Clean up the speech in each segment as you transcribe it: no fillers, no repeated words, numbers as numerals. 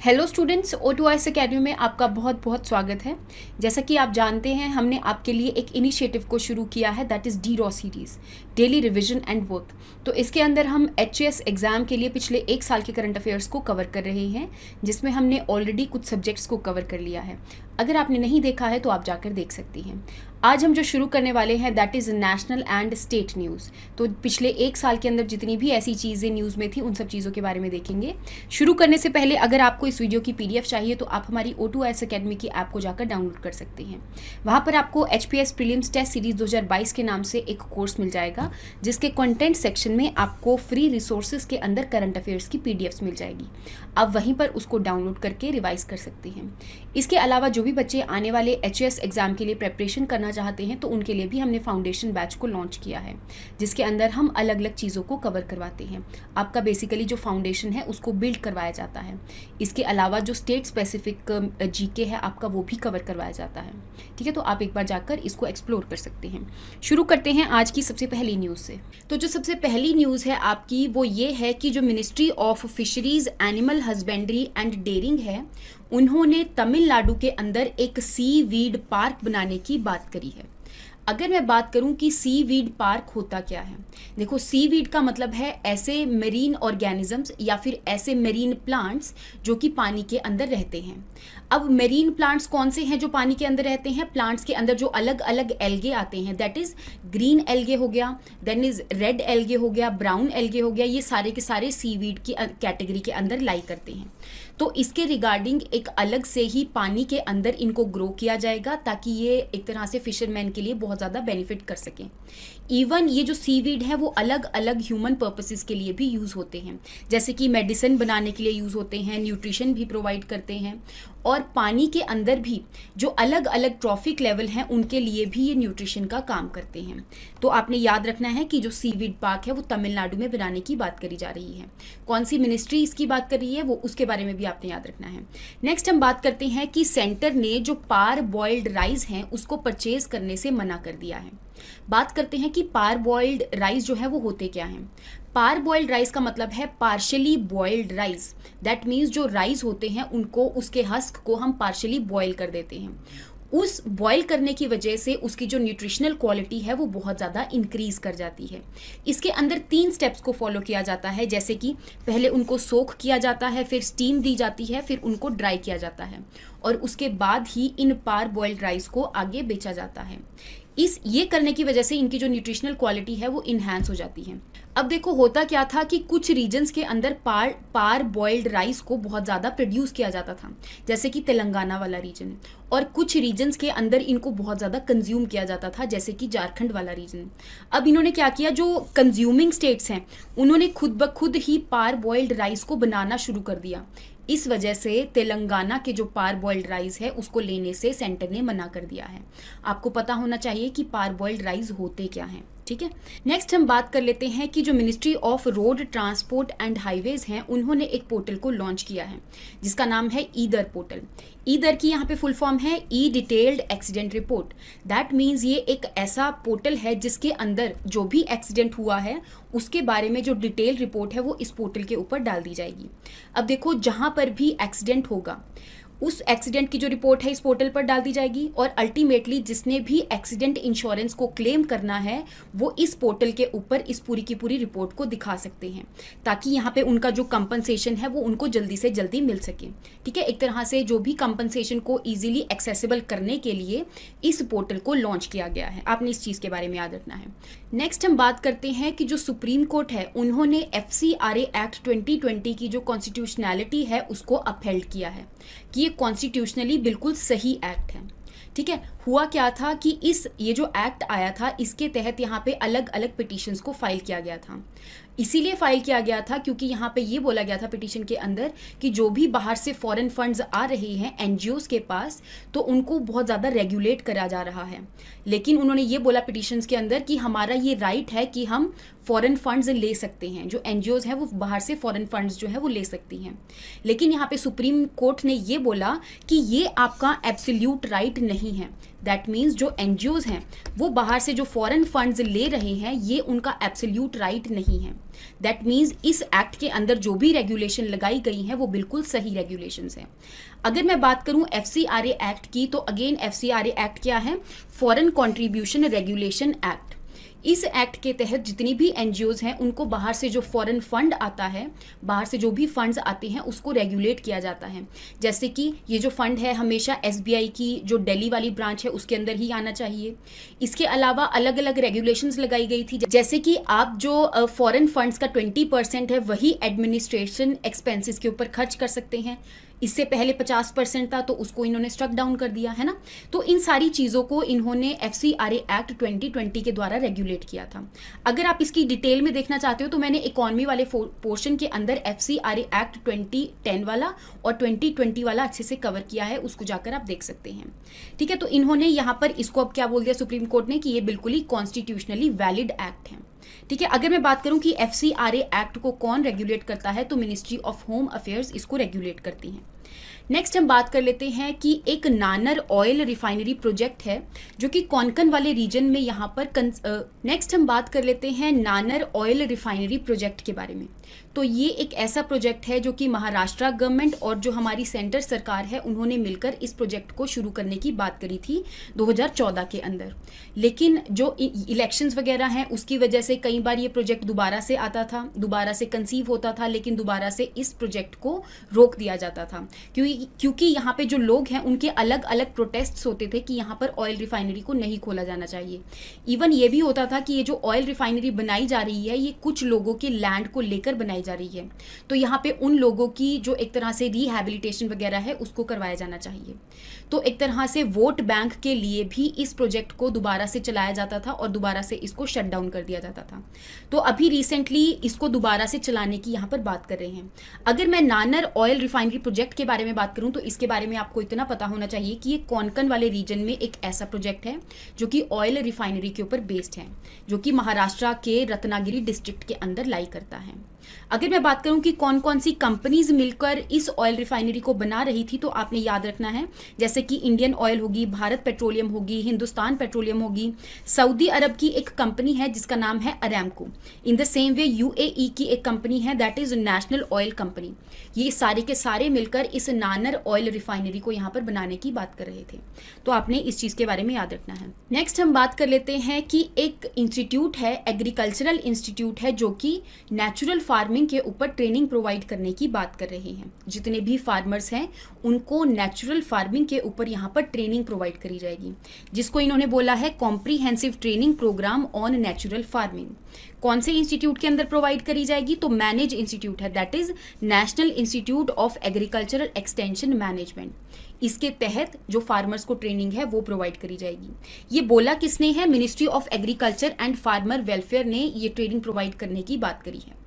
Hello students, O2IS academy में आपका बहुत बहुत स्वागत है। जैसा कि आप जानते हैं, हमने आपके लिए एक इनिशिएटिव को शुरू किया है, that is DRAW series, daily revision and work. तो इसके अंदर हम HAS एग्ज़ाम के लिए पिछले एक साल के करंट अफेयर्स को कवर कर रहे हैं, जिसमें हमने ऑलरेडी कुछ सब्जेक्ट्स को कवर कर लिया है। अगर आपने नहीं देखा है तो आप जाकर देख सकती हैं। आज हम जो शुरू करने वाले हैं that is national and state news. तो पिछले एक साल के अंदर जितनी भी ऐसी चीज़ें न्यूज़ में थी उन सब चीज़ों के बारे में देखेंगे। शुरू करने से पहले अगर आपको इस वीडियो की PDF चाहिए तो आप हमारी O2IS अकेडमी की ऐप को जाकर डाउनलोड कर सकते हैं। वहाँ पर आपको HPS प्रीलिम्स टेस्ट सीरीज़ 2022 के नाम से एक कोर्स मिल जाएगा, जिसके कंटेंट सेक्शन में आपको फ्री रिसोर्सेज के अंदर करंट अफेयर्स की PDFs मिल जाएगी। आप वहीं पर उसको डाउनलोड करके रिवाइज कर सकते हैं। इसके अलावा जो भी बच्चे आने वाले HAS एग्ज़ाम के लिए प्रेपरेशन करना चाहते हैं तो उनके लिए भी हमने फाउंडेशन बैच को लॉन्च किया है, जिसके अंदर हम अलग अलग चीज़ों को कवर करवाते हैं। आपका बेसिकली जो फाउंडेशन है उसको बिल्ड करवाया जाता है। इसके अलावा जो स्टेट स्पेसिफिक GK है आपका, वो भी कवर करवाया जाता है। ठीक है, तो आप एक बार जाकर इसको एक्सप्लोर कर सकते हैं। शुरू करते हैं आज की सबसे पहली न्यूज़ से। तो जो सबसे पहली न्यूज़ है आपकी वो ये है कि जो ministry of fisheries, animal husbandry and dairying है, उन्होंने तमिलनाडु के अंदर एक सी वीड पार्क बनाने की बात करी है। अगर मैं बात करूं कि सी वीड पार्क होता क्या है, देखो सी वीड का मतलब है ऐसे मेरीन ऑर्गेनिजम्स या फिर ऐसे मेरीन प्लांट्स जो कि पानी के अंदर रहते हैं। अब मेरीन प्लांट्स कौन से हैं जो पानी के अंदर रहते हैं? प्लांट्स के अंदर जो अलग अलग एल्गे आते हैं, दैट इज ग्रीन एल्गे हो गया, देन इज रेड एल्गे हो गया, ब्राउन एल्गे हो गया, ये सारे के सारे सी वीड की कैटेगरी के अंदर लाई करते हैं। तो इसके रिगार्डिंग एक अलग से ही पानी के अंदर इनको ग्रो किया जाएगा ताकि ये एक तरह से फिशरमैन के लिए बहुत ज़्यादा बेनिफिट कर सकें। इवन ये जो सीवीड है वो अलग अलग ह्यूमन पर्पसेस के लिए भी यूज़ होते हैं, जैसे कि मेडिसिन बनाने के लिए यूज़ होते हैं, न्यूट्रिशन भी प्रोवाइड करते हैं, और पानी के अंदर भी जो अलग अलग ट्रॉफिक लेवल हैं उनके लिए भी ये न्यूट्रिशन का काम करते हैं। तो आपने याद रखना है कि जो सीवीड पार्क है वो तमिलनाडु में बनाने की बात करी जा रही है। कौन सी मिनिस्ट्री इसकी बात कर रही है वो उसके बारे में भी आपने याद रखना है। नेक्स्ट हम बात करते हैं कि सेंटर ने जो पार बॉइल्ड राइस हैं उसको परचेज करने से मना कर दिया है। बात करते हैं कि पार बॉइल्ड राइस जो है वो होते क्या हैं। पार बॉइल्ड राइस का मतलब है partially boiled rice. That means जो राइस होते हैं उनको, उसके हस्क को हम पार्शली बॉयल कर देते हैं। उस बॉयल करने की वजह से उसकी जो न्यूट्रिशनल क्वालिटी है वो बहुत ज़्यादा इंक्रीज कर जाती है। इसके अंदर 3 स्टेप्स को फॉलो किया जाता है, जैसे कि पहले उनको सोख किया जाता है, फिर स्टीम दी जाती है, फिर उनको ड्राई किया जाता है, और उसके बाद ही इन पार बॉइल्ड राइस को आगे बेचा जाता है। ये करने की वजह से इनकी जो न्यूट्रिशनल क्वालिटी है वो इन्हांस हो जाती है। अब देखो होता क्या था कि कुछ रीजन्स के अंदर पार बॉइल्ड राइस को बहुत ज़्यादा प्रोड्यूस किया जाता था, जैसे कि तेलंगाना वाला रीजन, और कुछ रीजन्स के अंदर इनको बहुत ज़्यादा कंज्यूम किया जाता था, जैसे कि झारखंड वाला रीजन। अब इन्होंने क्या किया, जो कंज्यूमिंग स्टेट्स हैं उन्होंने खुद ब खुद ही पार बॉइल्ड राइस को बनाना शुरू कर दिया। इस वजह से तेलंगाना के जो पार बॉइल्ड राइस है उसको लेने से सेंटर ने मना कर दिया है। आपको पता होना चाहिए कि पार बॉइल्ड राइस होते क्या हैं। ठीक है, नेक्स्ट हम बात कर लेते हैं कि जो ministry of road transport and highways हैं उन्होंने एक पोर्टल को लॉन्च किया है जिसका नाम है ईदर पोर्टल। ईदर की यहाँ पे फुल फॉर्म है E detailed accident report. That means ये एक ऐसा पोर्टल है जिसके अंदर जो भी एक्सीडेंट हुआ है उसके बारे में जो डिटेल रिपोर्ट है वो इस पोर्टल के ऊपर डाल दी जाएगी। अब देखो, जहाँ पर भी एक्सीडेंट होगा उस एक्सीडेंट की जो रिपोर्ट है इस पोर्टल पर डाल दी जाएगी, और अल्टीमेटली जिसने भी एक्सीडेंट इंश्योरेंस को क्लेम करना है वो इस पोर्टल के ऊपर इस पूरी की पूरी रिपोर्ट को दिखा सकते हैं, ताकि यहाँ पे उनका जो कंपनसेशन है वो उनको जल्दी से जल्दी मिल सके। ठीक है, एक तरह से जो भी कंपनसेशन को ईजिली एक्सेसिबल करने के लिए इस पोर्टल को लॉन्च किया गया है। आपने इस चीज़ के बारे में याद रखना है। नेक्स्ट हम बात करते हैं कि जो सुप्रीम कोर्ट है उन्होंने FCRA एक्ट 2020 की जो कॉन्स्टिट्यूशनैलिटी है उसको अपहेल्ड किया है कि ये कॉन्स्टिट्यूशनली बिल्कुल सही एक्ट है। ठीक है, हुआ क्या था कि ये जो एक्ट आया था इसके तहत यहाँ पे अलग अलग पिटिशंस को फाइल किया गया था। इसीलिए फाइल किया गया था क्योंकि यहाँ पे ये बोला गया था पिटीशन के अंदर कि जो भी बाहर से फॉरेन फंड्स आ रहे हैं NGOs के पास तो उनको बहुत ज़्यादा रेगुलेट करा जा रहा है। लेकिन उन्होंने ये बोला पिटीशंस के अंदर कि हमारा ये राइट है कि हम फॉरेन फंड्स ले सकते हैं, जो NGOs हैं वो बाहर से फॉरेन फंड्स जो है वो ले सकती हैं। लेकिन यहाँ पे सुप्रीम कोर्ट ने ये बोला कि ये आपका एब्सोल्यूट राइट नहीं है। दैट मीन्स जो एनजीओज हैं वो बाहर से जो फॉरेन फंड्स ले रहे हैं ये उनका एब्सोल्यूट राइट नहीं है। दैट मीन्स इस एक्ट के अंदर जो भी रेगुलेशन लगाई गई हैं वो बिल्कुल सही रेगुलेशंस हैं। अगर मैं बात करूं एफसीआरए एक्ट की, तो अगेन एफसीआरए एक्ट क्या है? Foreign contribution regulation act. इस एक्ट के तहत जितनी भी एनजीओज हैं उनको बाहर से जो फॉरेन फंड आता है, बाहर से जो भी फंड्स आते हैं उसको रेगुलेट किया जाता है। जैसे कि ये जो फंड है हमेशा एसबीआई की जो दिल्ली वाली ब्रांच है उसके अंदर ही आना चाहिए। इसके अलावा अलग अलग रेगुलेशंस लगाई गई थी, जैसे कि आप जो फॉरेन फंड्स का 20% है वही एडमिनिस्ट्रेशन एक्सपेंसेस के ऊपर खर्च कर सकते हैं। इससे पहले 50% था तो उसको इन्होंने स्ट्रक डाउन कर दिया है ना। तो इन सारी चीज़ों को इन्होंने एफसीआरए एक्ट 2020 के द्वारा रेगुलेट किया था। अगर आप इसकी डिटेल में देखना चाहते हो तो मैंने इकोनॉमी वाले पोर्शन के अंदर एफसीआरए एक्ट 2010 वाला और 2020 वाला अच्छे से कवर किया है, उसको जाकर आप देख सकते हैं। ठीक है, तो इन्होंने यहाँ पर इसको अब क्या बोल दिया सुप्रीम कोर्ट ने कि ये बिल्कुल ही कॉन्स्टिट्यूशनली वैलिड एक्ट है। ठीक है, अगर मैं बात करूं कि एफसीआरए एक्ट को कौन रेगुलेट करता है तो मिनिस्ट्री ऑफ होम अफेयर्स इसको रेगुलेट करती है। नेक्स्ट हम बात कर लेते हैं कि एक नानर ऑयल रिफाइनरी प्रोजेक्ट है जो कि कोंकण वाले रीजन में यहाँ पर नेक्स्ट हम बात कर लेते हैं नानर ऑयल रिफाइनरी प्रोजेक्ट के बारे में। तो ये एक ऐसा प्रोजेक्ट है जो कि महाराष्ट्र गवर्नमेंट और जो हमारी सेंटर सरकार है उन्होंने मिलकर इस प्रोजेक्ट को शुरू करने की बात करी थी 2014 के अंदर। लेकिन जो इलेक्शंस वगैरह हैं उसकी वजह से कई बार ये प्रोजेक्ट दोबारा से आता था, दोबारा से कंसीव होता था, लेकिन दोबारा से इस प्रोजेक्ट को रोक दिया जाता था क्योंकि यहाँ पे जो लोग हैं उनके अलग अलग प्रोटेस्ट्स होते थे कि यहाँ पर ऑयल रिफाइनरी को नहीं खोला जाना चाहिए। इवन ये भी होता था कि ये जो ऑयल रिफाइनरी बनाई जा रही है ये कुछ लोगों के लैंड को लेकर बनाई जा रही है, तो यहाँ पे उन लोगों की जो एक तरह से रिहैबिलिटेशन वगैरह है उसको करवाया जाना चाहिए। तो एक तरह से वोट बैंक के लिए भी इस प्रोजेक्ट को दोबारा से चलाया जाता था और दोबारा से इसको शट डाउन कर दिया जाता था। तो अभी रिसेंटली इसको दोबारा से चलाने की यहाँ पर बात कर रहे हैं। अगर मैं नानर ऑयल रिफाइनरी प्रोजेक्ट के बारे में बात करूँ तो इसके बारे में आपको इतना पता होना चाहिए कि ये कोंकण वाले रीजन में एक ऐसा प्रोजेक्ट है जो कि ऑयल रिफाइनरी के ऊपर बेस्ड है, जो कि महाराष्ट्र के रत्नागिरी डिस्ट्रिक्ट के अंदर लाई करता है। अगर मैं बात करूं कि कौन कौन सी कंपनीज मिलकर इस ऑयल रिफाइनरी को बना रही थी तो आपने याद रखना है, जैसे कि इंडियन ऑयल होगी, भारत पेट्रोलियम होगी, हिंदुस्तान पेट्रोलियम होगी, सऊदी अरब की एक कंपनी है जिसका नाम है Aramco. In the same way UAE की एक कंपनी है that is national oil company. ये सारे के सारे मिलकर इस नानर ऑयल रिफाइनरी को यहाँ पर बनाने की बात कर रहे थे, तो आपने इस चीज के बारे में याद रखना है। नेक्स्ट हम बात कर लेते हैं कि एक इंस्टीट्यूट है, एग्रीकल्चरल इंस्टीट्यूट है, जो कि नेचुरल फार्मिंग के ऊपर ट्रेनिंग प्रोवाइड करने की बात कर रहे हैं। जितने भी फार्मर्स हैं उनको नेचुरल फार्मिंग के ऊपर यहाँ पर ट्रेनिंग प्रोवाइड करी जाएगी, जिसको इन्होंने बोला है comprehensive training programme on natural farming. कौन से इंस्टीट्यूट के अंदर प्रोवाइड करी जाएगी? तो मैनेज इंस्टीट्यूट है, that is national institute of agricultural extension management. इसके तहत जो फार्मर्स को ट्रेनिंग है वो प्रोवाइड करी जाएगी। ये बोला किसने है? Ministry of agriculture and farmer welfare ने ये ट्रेनिंग प्रोवाइड करने की बात करी है।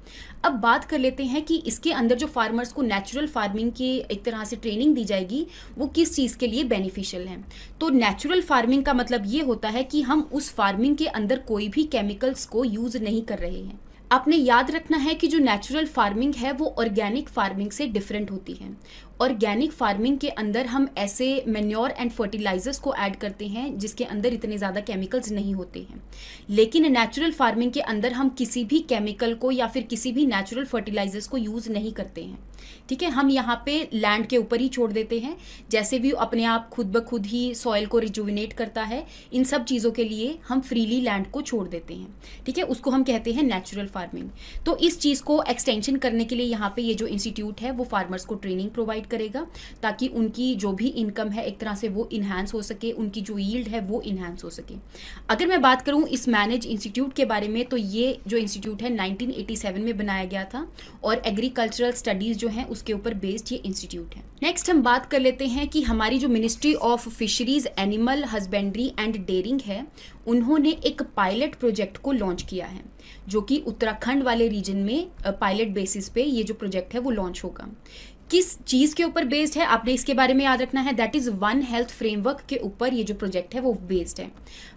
अब बात कर लेते हैं कि इसके अंदर जो फार्मर्स को नेचुरल फार्मिंग की एक तरह से ट्रेनिंग दी जाएगी वो किस चीज़ के लिए बेनिफिशियल है। तो नेचुरल फार्मिंग का मतलब ये होता है कि हम उस फार्मिंग के अंदर कोई भी केमिकल्स को यूज़ नहीं कर रहे हैं। आपने याद रखना है कि जो नेचुरल फार्मिंग है वो ऑर्गेनिक फार्मिंग से डिफरेंट होती है। ऑर्गेनिक फार्मिंग के अंदर हम ऐसे मैन्योर एंड फर्टिलाइजर्स को ऐड करते हैं जिसके अंदर इतने ज़्यादा केमिकल्स नहीं होते हैं, लेकिन नेचुरल फार्मिंग के अंदर हम किसी भी केमिकल को या फिर किसी भी नेचुरल फर्टिलाइजर्स को यूज़ नहीं करते हैं। ठीक है, हम यहाँ पे लैंड के ऊपर ही छोड़ देते हैं, जैसे भी अपने आप खुद ब खुद ही सॉइल को रिजुविनेट करता है, इन सब चीज़ों के लिए हम फ्रीली लैंड को छोड़ देते हैं। ठीक है, उसको हम कहते हैं नेचुरल फार्मिंग। तो इस चीज़ को एक्सटेंशन करने के लिए यहाँ पे ये जो इंस्टीट्यूट है वो फार्मर्स को ट्रेनिंग प्रोवाइड करेगा ताकि उनकी जो भी इनकम है एक तरह से वो इन्हांस हो सके, उनकी जो यील्ड है वो इन्हांस हो सके। अगर मैं बात करूँ इस मैनेज इंस्टीट्यूट के बारे में तो ये जो इंस्टीट्यूट है 1987 में बनाया गया था और एग्रीकल्चरल स्टडीज़ जो हैं उसके ऊपर बेस्ड ये इंस्टीट्यूट है। नेक्स्ट हम बात कर लेते हैं कि हमारी जो ministry of fisheries, animal husbandry and dairying है उन्होंने एक पायलट प्रोजेक्ट को लॉन्च किया है, जो कि उत्तराखंड वाले रीजन में पायलट बेसिस पे ये जो प्रोजेक्ट है वो लॉन्च होगा। किस चीज़ के ऊपर बेस्ड है आपने इसके बारे में याद रखना है, that is one health framework के ऊपर ये जो प्रोजेक्ट है वो बेस्ड है।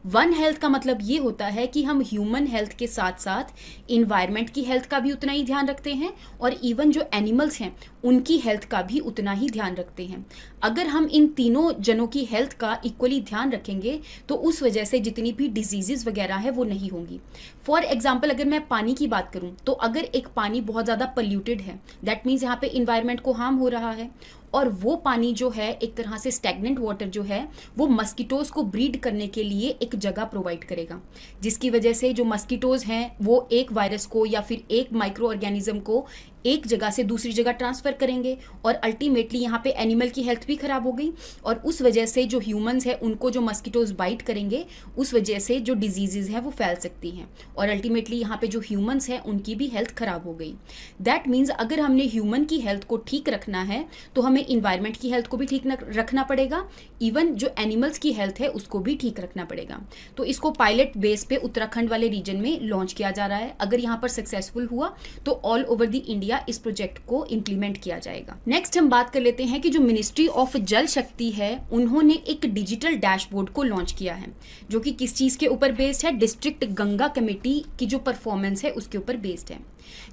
वन हेल्थ का मतलब ये होता है कि हम ह्यूमन हेल्थ के साथ साथ इन्वायरमेंट की हेल्थ का भी उतना ही ध्यान रखते हैं और इवन जो एनिमल्स हैं उनकी हेल्थ का भी उतना ही ध्यान रखते हैं। अगर हम इन तीनों जनों की हेल्थ का इक्वली ध्यान रखेंगे तो उस वजह से जितनी भी डिजीजेस वगैरह है वो नहीं होंगी। फॉर एग्जाम्पल अगर मैं पानी की बात करूं तो अगर एक पानी बहुत ज़्यादा पल्यूटेड है, दैट मीन्स यहाँ पे इन्वायरमेंट को हार्म हो रहा है, और वो पानी जो है एक तरह से स्टैग्नेंट वाटर जो है वो मस्कीटोज़ को ब्रीड करने के लिए एक जगह प्रोवाइड करेगा, जिसकी वजह से जो मस्कीटोज़ हैं वो एक वायरस को या फिर एक माइक्रो ऑर्गेनिज्म को एक जगह से दूसरी जगह ट्रांसफ़र करेंगे, और अल्टीमेटली यहाँ पे एनिमल की हेल्थ भी ख़राब हो गई, और उस वजह से जो ह्यूमंस है उनको जो मस्कीटोज़ बाइट करेंगे उस वजह से जो डिजीज़ है वो फैल सकती हैं, और अल्टीमेटली यहाँ पे जो ह्यूमंस हैं उनकी भी हेल्थ ख़राब हो गई। दैट मीन्स अगर हमने ह्यूमन की हेल्थ को ठीक रखना है तो हमें इन्वायरमेंट की हेल्थ को भी ठीक रखना पड़ेगा, इवन जो एनिमल्स की हेल्थ है उसको भी ठीक रखना पड़ेगा। तो इसको पायलट बेस पे उत्तराखंड वाले रीजन में लॉन्च किया जा रहा है। अगर यहाँ पर सक्सेसफुल हुआ तो ऑल ओवर द इंडिया इस प्रोजेक्ट को इंप्लीमेंट किया जाएगा। नेक्स्ट हम बात कर लेते हैं कि जो मिनिस्ट्री ऑफ जल शक्ति है उन्होंने एक डिजिटल डैशबोर्ड को लॉन्च किया है, जो कि किस चीज के ऊपर बेस्ड है, डिस्ट्रिक्ट गंगा कमेटी की जो परफॉर्मेंस है उसके ऊपर बेस्ड है।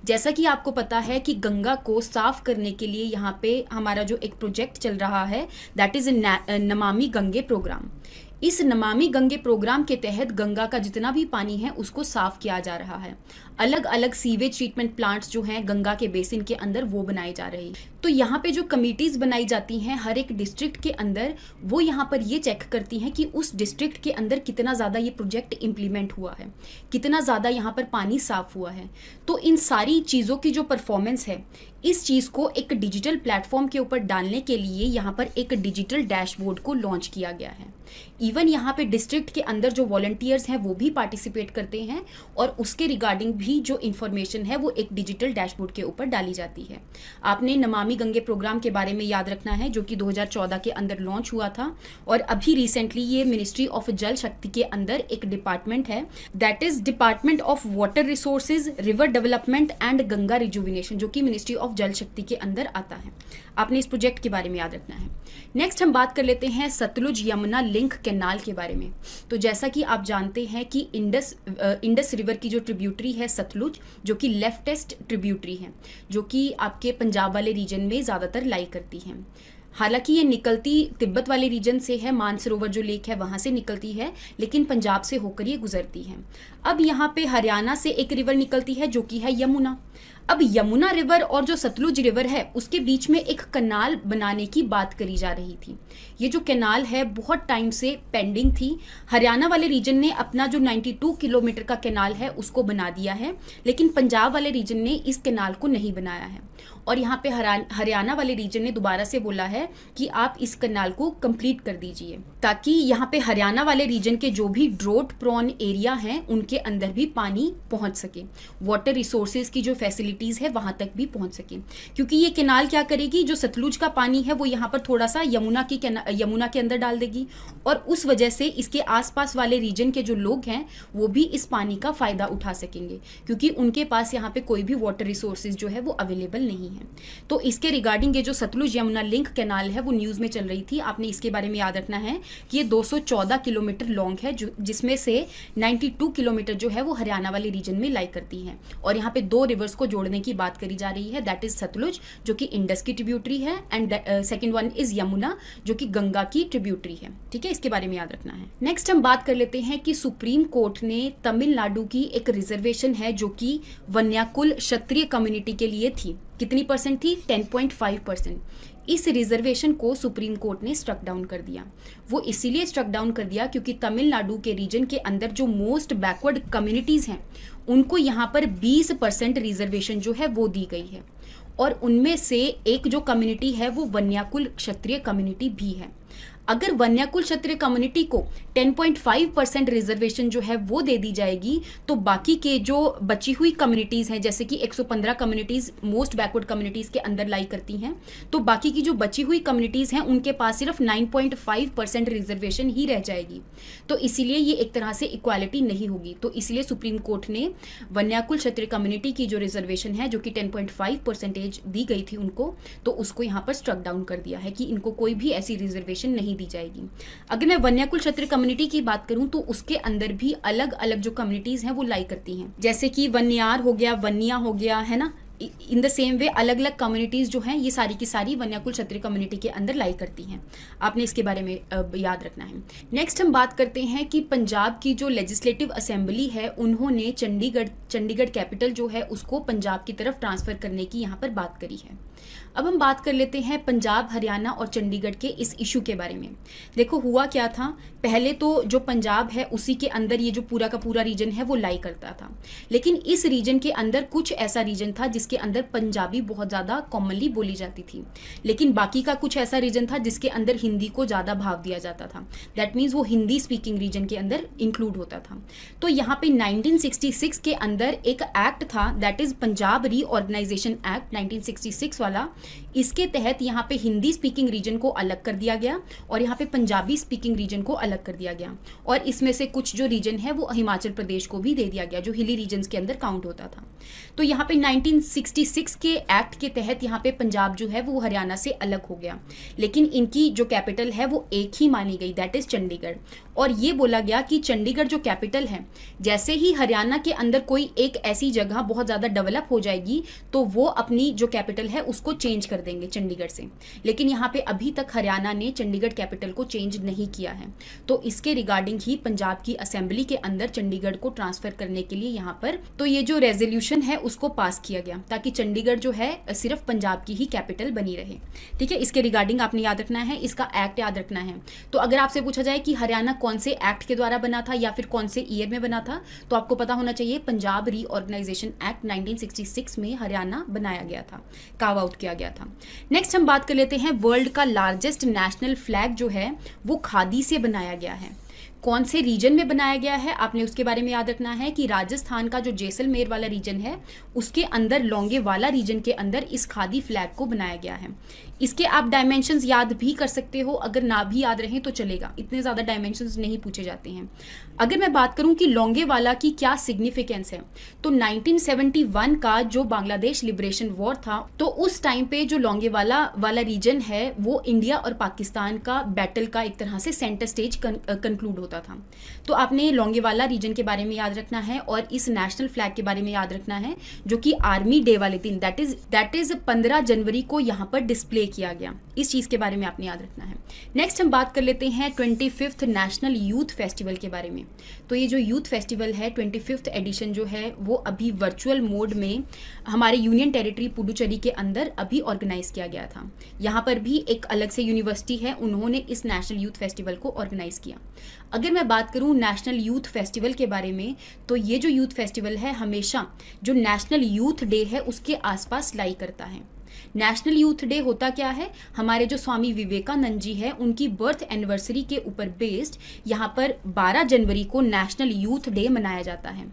जैसा कि आपको पता है कि गंगा को साफ करने के लिए यहाँ पे हमारा जो एक प्रोजेक्ट चल रहा है that is Namami Gange programme. इस नमामि गंगे प्रोग्राम के तहत गंगा का जितना भी पानी है उसको साफ किया जा रहा है। अलग अलग सीवेज ट्रीटमेंट प्लांट्स जो हैं गंगा के बेसिन के अंदर वो बनाए जा रहे हैं। तो यहाँ पे जो कमिटीज़ बनाई जाती हैं हर एक डिस्ट्रिक्ट के अंदर, वो यहाँ पर ये चेक करती हैं कि उस डिस्ट्रिक्ट के अंदर कितना ज़्यादा ये प्रोजेक्ट इम्प्लीमेंट हुआ है, कितना ज़्यादा यहाँ पर पानी साफ हुआ है। तो इन सारी चीज़ों की जो परफॉर्मेंस है इस चीज़ को एक डिजिटल प्लेटफॉर्म के ऊपर डालने के लिए यहाँ पर एक डिजिटल डैशबोर्ड को लॉन्च किया गया है। इवन यहाँ पे डिस्ट्रिक्ट के अंदर जो वॉलंटियर्स हैं वो भी पार्टिसिपेट करते हैं, और उसके रिगार्डिंग भी जो इन्फॉर्मेशन है वो एक डिजिटल डैशबोर्ड के ऊपर डाली जाती है। आपने नमामि गंगे प्रोग्राम के बारे में याद रखना है जो कि 2014 के अंदर लॉन्च हुआ था, और अभी रिसेंटली ये मिनिस्ट्री ऑफ जल शक्ति के अंदर एक डिपार्टमेंट है that is department of water resources, river development and Ganga rejuvenation, जो कि मिनिस्ट्री ऑफ जल शक्ति के अंदर आता है। आपने इस प्रोजेक्ट के बारे में याद रखना है। नेक्स्ट हम बात कर लेते हैं सतलुज यमुना लिंक कैनाल के बारे में। तो जैसा कि आप जानते हैं कि इंडस रिवर की जो ट्रिब्यूटरी है सतलुज, जो कि लेफ्टेस्ट ट्रिब्यूटरी है, जो कि आपके पंजाब वाले रीजन में ज़्यादातर लाई करती हैं। हालांकि ये निकलती तिब्बत वाले रीजन से है, मानसरोवर जो लेक है वहाँ से निकलती है, लेकिन पंजाब से होकर ये गुजरती है। अब यहाँ पे हरियाणा से एक रिवर निकलती है जो कि है यमुना। अब यमुना रिवर और जो सतलुज रिवर है उसके बीच में एक कैनाल बनाने की बात करी जा रही थी। ये जो कैनाल है बहुत टाइम से पेंडिंग थी। हरियाणा वाले रीजन ने अपना जो 92 किलोमीटर का कैनाल है उसको बना दिया है, लेकिन पंजाब वाले रीजन ने इस कैनाल को नहीं बनाया है, और यहाँ पे हरियाणा वाले रीजन ने दोबारा से बोला है कि आप इस कैनाल को कंप्लीट कर दीजिए, ताकि यहाँ पे हरियाणा वाले रीजन के जो भी ड्रोट प्रोन एरिया हैं उनके अंदर भी पानी पहुँच सके, वाटर रिसोर्सेज की जो फैसिलिटीज़ है वहाँ तक भी पहुँच सके। क्योंकि ये कैनाल क्या करेगी, जो सतलुज का पानी है वो यहाँ पर थोड़ा सा यमुना के अंदर डाल देगी, और उस वजह से इसके आसपास वाले रीजन के जो लोग हैं वो भी इस पानी का फ़ायदा उठा सकेंगे, क्योंकि उनके पास यहाँ पे कोई भी वाटर रिसोर्सेज जो है वो अवेलेबल नहीं है। तो इसके रिगार्डिंग ये जो सतलुज यमुना लिंक कैनाल है वो न्यूज़ में चल रही थी। आपने इसके बारे में याद रखना है कि ये 214 किलोमीटर लॉन्ग है, जिसमें से 92 किलोमीटर जो है वो हरियाणा वाले रीजन में लाई करती है, और यहाँ पे 2 रिवर्स को जोड़ने की बात करी जा रही है, दैट इज सतलुज जो कि इंडस की ट्रिब्यूटरी है, and second one is Yamuna जो कि गंगा की ट्रिब्यूटरी है। ठीक है, इसके बारे में याद रखना है। नेक्स्ट हम बात कर लेते हैं कि सुप्रीम कोर्ट ने तमिलनाडु की एक रिजर्वेशन है जो कि वन्याकुल क्षत्रिय कम्युनिटी के लिए थी। कितनी परसेंट थी? 10.5%। इस रिजर्वेशन को सुप्रीम कोर्ट ने स्ट्रक डाउन कर दिया। वो इसीलिए स्ट्रक डाउन कर दिया क्योंकि तमिलनाडु के रीजन के अंदर जो मोस्ट बैकवर्ड कम्युनिटीज़ हैं उनको यहाँ पर 20% रिजर्वेशन जो है वो दी गई है, और उनमें से एक जो कम्युनिटी है वो वन्याकुल क्षत्रिय कम्युनिटी भी है। अगर वन्याकुल क्षत्रिय कम्युनिटी को 10.5% रिजर्वेशन जो है वो दे दी जाएगी तो बाकी के जो बची हुई कम्युनिटीज़ हैं, जैसे कि 115 कम्युनिटीज़ मोस्ट बैकवर्ड कम्युनिटीज़ के अंदर लाई करती हैं, तो बाकी की जो बची हुई कम्युनिटीज़ हैं उनके पास सिर्फ 9.5% रिजर्वेशन ही रह जाएगी। तो इसीलिए ये एक तरह से इक्वालिटी नहीं होगी। तो इसलिए सुप्रीम कोर्ट ने वन्याकुल क्षत्रिय कम्युनिटी की जो रिजर्वेशन है जो कि 10.5% दी गई थी उनको, तो उसको यहाँ पर स्ट्रक डाउन कर दिया है कि इनको कोई भी ऐसी रिजर्वेशन नहीं दी जाएगी। अगर मैं वन्याकुल क्षत्रिय कम्युनिटी की बात करूं तो उसके अंदर भी अलग अलग जो कम्युनिटीज हैं वो लाई करती हैं, जैसे कि वन्यार हो गया, वन्या हो गया, है ना, इन द सेम वे अलग अलग कम्युनिटीज़ जो हैं ये सारी की सारी वन्याकुल क्षत्रिय कम्युनिटी के अंदर लाई करती हैं। आपने इसके बारे में याद रखना है। नेक्स्ट हम बात करते हैं कि पंजाब की जो लेजिस्लेटिव असेंबली है उन्होंने चंडीगढ़ कैपिटल जो है उसको पंजाब की तरफ ट्रांसफ़र करने की यहाँ पर बात करी है। अब हम बात कर लेते हैं पंजाब, हरियाणा और चंडीगढ़ के इस इशू के बारे में। देखो हुआ क्या था, पहले तो जो पंजाब है उसी के अंदर ये जो पूरा का पूरा रीजन है वो लाई करता था, लेकिन इस रीजन के अंदर कुछ ऐसा रीजन था जिसके अंदर पंजाबी बहुत ज़्यादा कॉमनली बोली जाती थी, लेकिन बाकी का कुछ ऐसा रीजन था जिसके अंदर हिंदी को ज़्यादा भाव दिया जाता था। दैट मीन्स वो हिंदी स्पीकिंग रीजन के अंदर इंक्लूड होता था। तो यहाँ पे 1966 के अंदर एक एक्ट था, that is Punjab reorganisation act 1966 वाला। इसके तहत यहाँ पे हिंदी स्पीकिंग रीजन को अलग कर दिया गया और यहाँ पे पंजाबी स्पीकिंग रीजन को अलग कर दिया गया, और इसमें से कुछ जो रीजन है वो हिमाचल प्रदेश को भी दे दिया गया जो हिली रीजन्स के अंदर काउंट होता था। तो यहाँ पे 1966 के एक्ट के तहत यहाँ पे पंजाब जो है वो हरियाणा से अलग हो गया, लेकिन इनकी जो कैपिटल है वो एक ही मानी गई, दैट इज़ चंडीगढ़। और ये बोला गया कि चंडीगढ़ जो कैपिटल है, जैसे ही हरियाणा के अंदर कोई एक ऐसी जगह बहुत ज़्यादा डेवलप हो जाएगी तो वो अपनी जो कैपिटल है उसको चेंज कर देंगे चंडीगढ़ से। लेकिन यहाँ पे अभी तक हरियाणा ने चंडीगढ़ कैपिटल को चेंज नहीं किया है, तो इसके रिगार्डिंग ही पंजाब की असेंबली के अंदर चंडीगढ़ को ट्रांसफर करने के लिए यहाँ पर तो ये जो रेजोल्यूशन है उसको पास किया गया ताकि चंडीगढ़ जो है सिर्फ पंजाब की ही कैपिटल बनी रहे। ठीक है, इसके रिगार्डिंग आपने याद रखना है, इसका एक्ट याद रखना है। तो अगर आपसे पूछा जाए कि हरियाणा कौन से एक्ट के द्वारा बना था या फिर कौन से ईयर में बना था, तो आपको पता होना चाहिए पंजाब रीऑर्गेनाइजेशन एक्ट 1966 में हरियाणा बनाया गया था, कार्व आउट किया गया था। नेक्स्ट हम बात कर लेते हैं वर्ल्ड का लार्जेस्ट नेशनल फ्लैग जो है वो खादी से बनाया गया है। कौन से रीजन में बनाया गया है आपने उसके बारे में याद रखना है कि राजस्थान का जो जैसलमेर वाला रीजन है उसके अंदर लोंगेवाला रीजन के अंदर इस खादी फ्लैग को बनाया गया है। इसके आप डायमेंशंस याद भी कर सकते हो, अगर ना भी याद रहें तो चलेगा, इतने ज़्यादा डायमेंशंस नहीं पूछे जाते हैं। अगर मैं बात करूं कि लोंगेवाला की क्या सिग्निफिकेंस है, तो 1971 का जो बांग्लादेश लिबरेशन वॉर था तो उस टाइम पे जो लोंगेवाला वाला रीजन है वो इंडिया और पाकिस्तान का बैटल का एक तरह से सेंटर स्टेज कंक्लूड होता था। तो आपने लोंगेवाला रीजन के बारे में याद रखना है और इस नेशनल फ्लैग के बारे में याद रखना है जो कि आर्मी डे वाले दिन दैट इज 15 जनवरी को यहाँ पर डिस्प्ले किया गया। इस चीज़ के बारे में आपने याद रखना है। नेक्स्ट हम बात कर लेते हैं 25th नेशनल यूथ फेस्टिवल के बारे में। तो ये जो यूथ फेस्टिवल है 25th एडिशन जो है वो अभी वर्चुअल मोड में हमारे यूनियन टेरिटरी पुडुचेरी के अंदर अभी ऑर्गेनाइज किया गया था। यहाँ पर भी एक अलग से यूनिवर्सिटी है, उन्होंने इस नेशनल यूथ फेस्टिवल को ऑर्गेनाइज किया। अगर मैं बात करूँ नेशनल यूथ फेस्टिवल के बारे में, तो ये जो यूथ फेस्टिवल है हमेशा जो नेशनल यूथ डे है उसके आसपास लाई करता है। नेशनल यूथ डे होता क्या है, हमारे जो स्वामी विवेकानंद जी है उनकी बर्थ एनिवर्सरी के ऊपर बेस्ड यहाँ पर 12 जनवरी को नेशनल यूथ डे मनाया जाता है।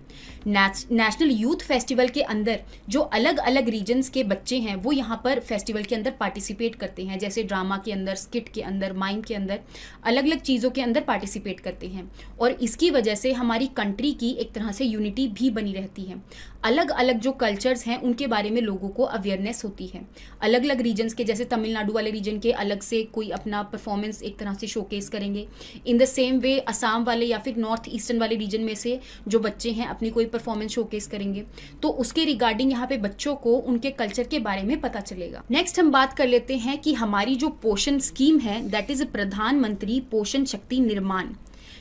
नेशनल यूथ फेस्टिवल के अंदर जो अलग अलग रीजन्स के बच्चे हैं वो यहाँ पर फेस्टिवल के अंदर पार्टिसिपेट करते हैं, जैसे ड्रामा के अंदर, स्किट के अंदर, माइम के अंदर, अलग अलग चीज़ों के अंदर पार्टिसिपेट करते हैं। और इसकी वजह से हमारी कंट्री की एक तरह से यूनिटी भी बनी रहती है। अलग अलग जो कल्चर्स हैं उनके बारे में लोगों को अवेयरनेस होती है। अलग अलग रीजन्स के, जैसे तमिलनाडु वाले रीजन के अलग से कोई अपना परफॉर्मेंस एक तरह से शोकेस करेंगे। In the same way Assam वाले या फिर नॉर्थ ईस्टर्न वाले रीजन में से जो बच्चे हैं अपनी कोई परफॉर्मेंस शोकेस करेंगे, तो उसके रिगार्डिंग यहाँ पे बच्चों को उनके कल्चर के बारे में पता चलेगा। नेक्स्ट हम बात कर लेते हैं कि हमारी जो पोषण स्कीम है दैट इज प्रधानमंत्री पोषण शक्ति निर्माण।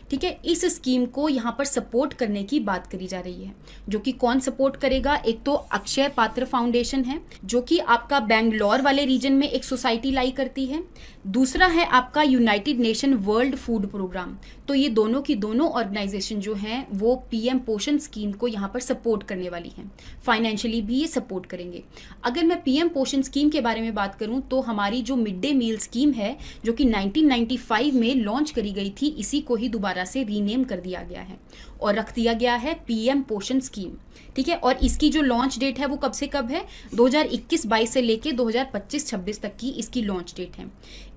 ठीक है, इस स्कीम को यहाँ पर सपोर्ट करने की बात करी जा रही है। जो कि कौन सपोर्ट करेगा, एक तो अक्षय पात्र फाउंडेशन है जो कि आपका बेंगलोर वाले रीजन में एक सोसाइटी लाई करती है। दूसरा है आपका United Nation World Food Programme. तो ये दोनों की दोनों ऑर्गेनाइजेशन जो हैं वो पीएम पोषण स्कीम को यहाँ पर सपोर्ट करने वाली हैं, फाइनेंशियली भी ये सपोर्ट करेंगे। अगर मैं पीएम पोषण स्कीम के बारे में बात करूँ तो हमारी जो मिड डे मील स्कीम है जो कि 1995 में लॉन्च करी गई थी, इसी को ही दोबारा से रीनेम कर दिया गया है और रख दिया गया है पीएम पोषण स्कीम। ठीक है, और इसकी जो लॉन्च डेट है वो कब से कब है, 2021-22 से लेके 2025-26 तक की इसकी लॉन्च डेट है।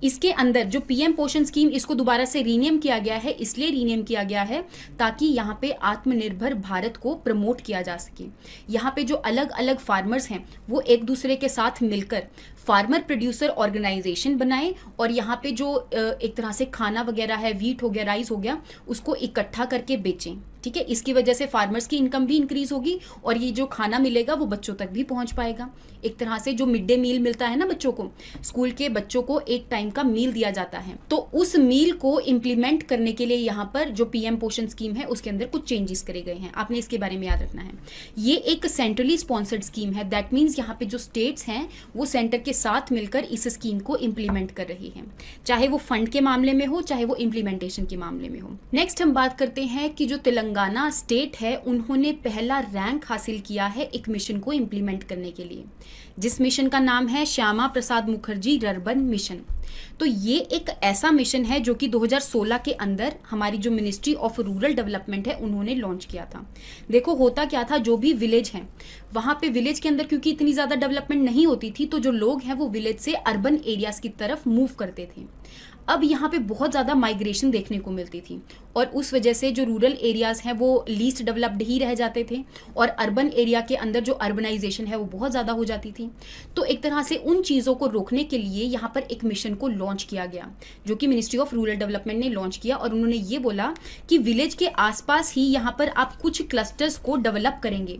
इसके अंदर जो पीएम पोषण स्कीम, इसको दोबारा से रीनेम किया गया है, इसलिए रीनेम किया गया है ताकि यहाँ पे आत्मनिर्भर भारत को प्रमोट किया जा सके। यहाँ पे जो अलग अलग फार्मर्स हैं वो एक दूसरे के साथ मिलकर फार्मर प्रोड्यूसर ऑर्गेनाइजेशन बनाएं और यहाँ पे जो एक तरह से खाना वगैरह है, वीट हो गया, राइस हो गया, उसको इकट्ठा करके बेचें। ठीक है। इसकी वजह से फार्मर्स की इनकम भी इंक्रीज होगी और ये जो खाना मिलेगा वो बच्चों तक भी पहुंच पाएगा। एक तरह से जो मिड डे मील मिलता है ना बच्चों को, स्कूल के बच्चों को एक टाइम का मील दिया जाता है, तो उस मील को इम्प्लीमेंट करने के लिए यहाँ पर जो पीएम पोषण स्कीम है उसके अंदर कुछ चेंजेस करे गए हैं। आपने इसके बारे में याद रखना है। ये एक सेंट्रली स्पॉन्सर्ड स्कीम है। दैट मीन्स यहाँ पे जो स्टेट्स हैं वो सेंटर के साथ मिलकर इस स्कीम को इम्प्लीमेंट कर रही है, चाहे वो फंड के मामले में हो चाहे वो इम्प्लीमेंटेशन के मामले में हो। नेक्स्ट हम बात करते हैं कि जो तेलंगाना स्टेट है उन्होंने पहला रैंक हासिल किया है एक मिशन को इम्प्लीमेंट करने के लिए, जिस मिशन का नाम है श्यामा प्रसाद मुखर्जी रर्बन मिशन। तो ये एक ऐसा मिशन है जो कि 2016 के अंदर हमारी जो मिनिस्ट्री ऑफ रूरल डेवलपमेंट है उन्होंने लॉन्च किया था। देखो होता क्या था, जो भी विलेज हैं वहाँ पे विलेज के अंदर क्योंकि इतनी ज़्यादा डेवलपमेंट नहीं होती थी, तो जो लोग हैं वो विलेज से अर्बन एरियाज़ की तरफ मूव करते थे। अब यहाँ पे बहुत ज़्यादा माइग्रेशन देखने को मिलती थी और उस वजह से जो रूरल एरियाज़ हैं वो लीस्ट डेवलप्ड ही रह जाते थे और अर्बन एरिया के अंदर जो अर्बनाइजेशन है वो बहुत ज़्यादा हो जाती थी। तो एक तरह से उन चीज़ों को रोकने के लिए यहाँ पर एक मिशन को लॉन्च किया गया, जो कि मिनिस्ट्री ऑफ रूरल डेवलपमेंट ने लॉन्च किया और उन्होंने ये बोला कि विलेज के आसपास ही यहाँ पर आप कुछ क्लस्टर्स को डेवलप करेंगे,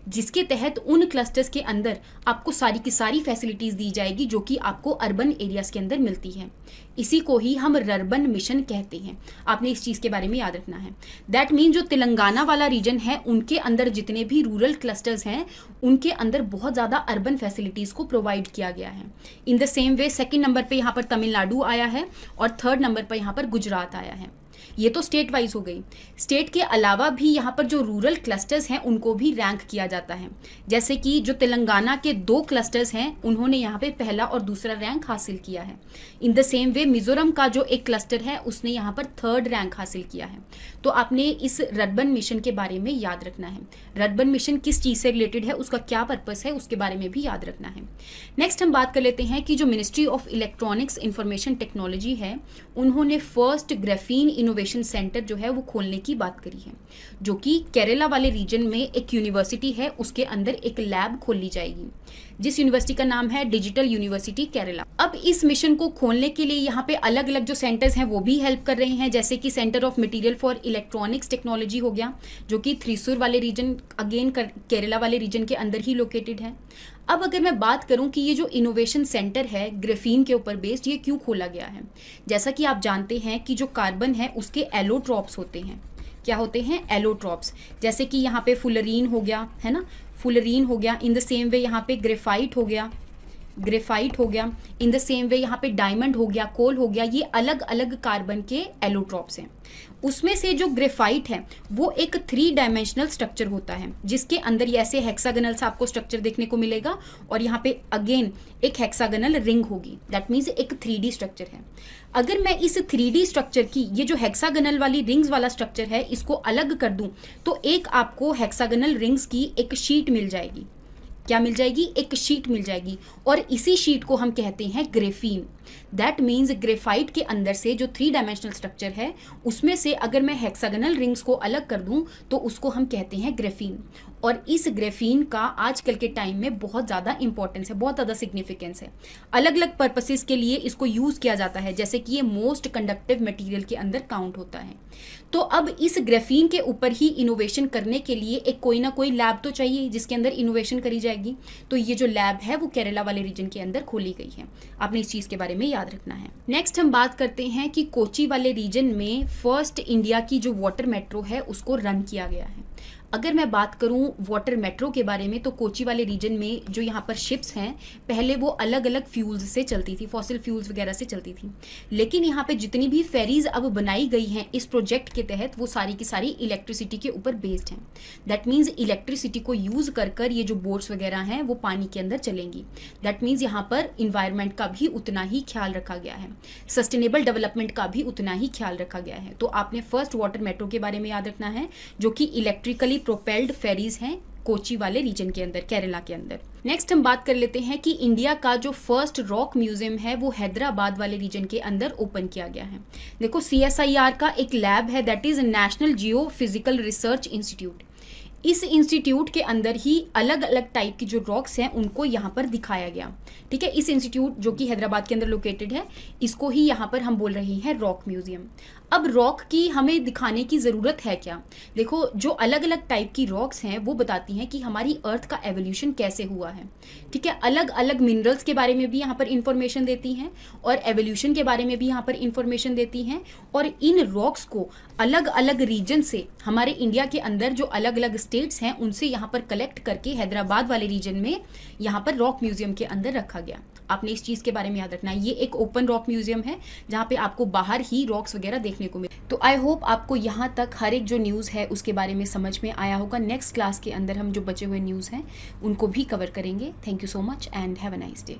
जिसके तहत उन क्लस्टर्स के अंदर आपको सारी की सारी फैसिलिटीज़ दी जाएगी जो कि आपको अर्बन एरियाज़ के अंदर मिलती है। इसी को ही हम रर्बन मिशन कहते हैं। आपने इस चीज़ के बारे में याद रखना है। दैट मीन जो तेलंगाना वाला रीजन है उनके अंदर जितने भी रूरल क्लस्टर्स हैं उनके अंदर बहुत ज़्यादा अर्बन फैसिलिटीज़ को प्रोवाइड किया गया है। In the same way second number पे यहाँ पर तमिलनाडु आया है और थर्ड नंबर पर यहाँ पर गुजरात आया है। ये तो स्टेट वाइज हो गई। स्टेट के अलावा भी यहाँ पर जो रूरल क्लस्टर्स हैं उनको भी रैंक किया जाता है। जैसे कि जो तेलंगाना के 2 क्लस्टर्स हैं उन्होंने यहाँ पे पहला और दूसरा रैंक हासिल किया है। In the same way Mizoram का जो एक क्लस्टर है उसने यहाँ पर 3rd रैंक हासिल किया है। तो आपने इस रर्बन मिशन के बारे में याद रखना है। रर्बन मिशन किस चीज़ से रिलेटेड है, उसका क्या पर्पस है, उसके बारे में भी याद रखना है। नेक्स्ट हम बात कर लेते हैं कि जो ministry of electronics information technology है उन्होंने फर्स्ट ग्राफीन इनोवेशन सेंटर जो है वो खोलने की बात करी है, जो कि केरला वाले रीजन में एक यूनिवर्सिटी है उसके अंदर एक लैब खोली जाएगी, जिस यूनिवर्सिटी का नाम है डिजिटल यूनिवर्सिटी केरला। अब इस मिशन को खोलने के लिए यहाँ पे अलग अलग जो सेंटर्स हैं वो भी हेल्प कर रहे हैं, जैसे कि centre of material for electronics technology हो गया, जो कि थ्रिसुर वाले रीजन अगेन केरला वाले रीजन के अंदर ही लोकेटेड है। अब अगर मैं बात करूं कि ये जो इनोवेशन सेंटर है ग्राफीन के ऊपर बेस्ड, ये क्यों खोला गया है, जैसा कि आप जानते हैं कि जो कार्बन है उसके एलोट्रॉप्स होते हैं। क्या होते हैं? एलोट्रॉप्स। जैसे कि यहाँ पे फुलरीन हो गया, है ना, फुलरीन हो गया। इन द सेम वे यहाँ पे ग्रेफाइट हो गया, ग्रेफाइट हो गया। इन द सेम वे यहाँ पे डायमंड हो गया, कोल हो गया। ये अलग अलग कार्बन के एलोट्रॉप्स हैं। उसमें से जो ग्रेफाइट है वो एक 3 डायमेंशनल स्ट्रक्चर होता है, जिसके अंदर ये ऐसे हेक्सागनल सा आपको स्ट्रक्चर देखने को मिलेगा और यहाँ पे अगेन एक हेक्सागनल रिंग होगी। दैट मीन्स एक 3D स्ट्रक्चर है। अगर मैं इस 3D स्ट्रक्चर की ये जो हेक्सागनल वाली रिंग्स वाला स्ट्रक्चर है इसको अलग कर दूं तो एक आपको हेक्सागनल रिंग्स की एक शीट मिल जाएगी। क्या मिल जाएगी? एक शीट मिल जाएगी और इसी शीट को हम कहते हैं ग्रेफीन। दैट मीन्स ग्रेफाइट के अंदर से जो 3 डायमेंशनल स्ट्रक्चर है उसमें से अगर मैं हेक्सागनल रिंग्स को अलग कर दूं तो उसको हम कहते हैं ग्रेफीन। और इस ग्रेफीन का आजकल के टाइम में बहुत ज़्यादा इंपॉर्टेंस है, बहुत ज़्यादा सिग्निफिकेंस है। अलग अलग पर्पसेस के लिए इसको यूज़ किया जाता है, जैसे कि ये मोस्ट कंडक्टिव मटेरियल के अंदर काउंट होता है। तो अब इस ग्रेफीन के ऊपर ही इनोवेशन करने के लिए एक कोई ना कोई लैब तो चाहिए जिसके अंदर इनोवेशन करी जाएगी। तो ये जो लैब है वो केरला वाले रीजन के अंदर खोली गई है। आपने इस चीज़ के बारे में याद रखना है। नेक्स्ट हम बात करते हैं कि कोची वाले रीजन में फर्स्ट इंडिया की जो वाटर मेट्रो है उसको रन किया गया है। अगर मैं बात करूं वाटर मेट्रो के बारे में तो कोची वाले रीजन में जो यहाँ पर शिप्स हैं पहले वो अलग अलग फ्यूल्स से चलती थी, फॉसिल फ्यूल्स वगैरह से चलती थी, लेकिन यहाँ पे जितनी भी फेरीज अब बनाई गई हैं इस प्रोजेक्ट के तहत वो सारी की सारी इलेक्ट्रिसिटी के ऊपर बेस्ड हैं। दैट मीन्स इलेक्ट्रिसिटी को यूज़ कर कर ये जो बोट्स वगैरह हैं वो पानी के अंदर चलेंगी। दैट मीन्स यहाँ पर इन्वायरमेंट का भी उतना ही ख्याल रखा गया है, सस्टेनेबल डेवलपमेंट का भी उतना ही ख्याल रखा गया है। तो आपने फर्स्ट वाटर मेट्रो के बारे में याद रखना है, जो कि इलेक्ट्रिकली प्रोपेल्ड फेरीज हैं कोची वाले रीजन के अंदर, केरला के अंदर। नेक्स्ट हम बात कर लेते हैं कि इंडिया का जो फर्स्ट रॉक म्यूजियम है वो हैदराबाद वाले रीजन के अंदर ओपन किया गया है। देखो CSIR का एक लैब है, that is national Jio physical research institute. इस इंस्टीट्यूट के अंदर ही अलग अलग टाइप की जो रॉक्स हैं उनको यहाँ पर दिखाया गया। ठीक है, इस इंस्टीट्यूट जो कि हैदराबाद के अंदर लोकेटेड है, इसको ही यहाँ पर हम बोल रहे हैं रॉक म्यूजियम। अब रॉक की हमें दिखाने की ज़रूरत है क्या? देखो, जो अलग अलग टाइप की रॉक्स हैं वो बताती हैं कि हमारी अर्थ का एवोल्यूशन कैसे हुआ है। ठीक है, अलग अलग मिनरल्स के बारे में भी यहाँ पर इंफॉर्मेशन देती हैं और एवोल्यूशन के बारे में भी यहाँ पर इंफॉर्मेशन देती हैं। और इन रॉक्स को अलग अलग रीजन से, हमारे इंडिया के अंदर जो अलग अलग स्टेट्स हैं उनसे यहाँ पर कलेक्ट करके हैदराबाद वाले रीजन में यहाँ पर रॉक म्यूजियम के अंदर रखा गया। आपने इस चीज़ के बारे में याद रखना है, ये एक ओपन रॉक म्यूजियम है जहाँ पे आपको बाहर ही रॉक्स वगैरह देखने को मिले। तो आई होप आपको यहाँ तक हर एक जो न्यूज़ है उसके बारे में समझ में आया होगा। नेक्स्ट क्लास के अंदर हम जो बचे हुए न्यूज़ हैं उनको भी कवर करेंगे। Thank you so much and have a nice day.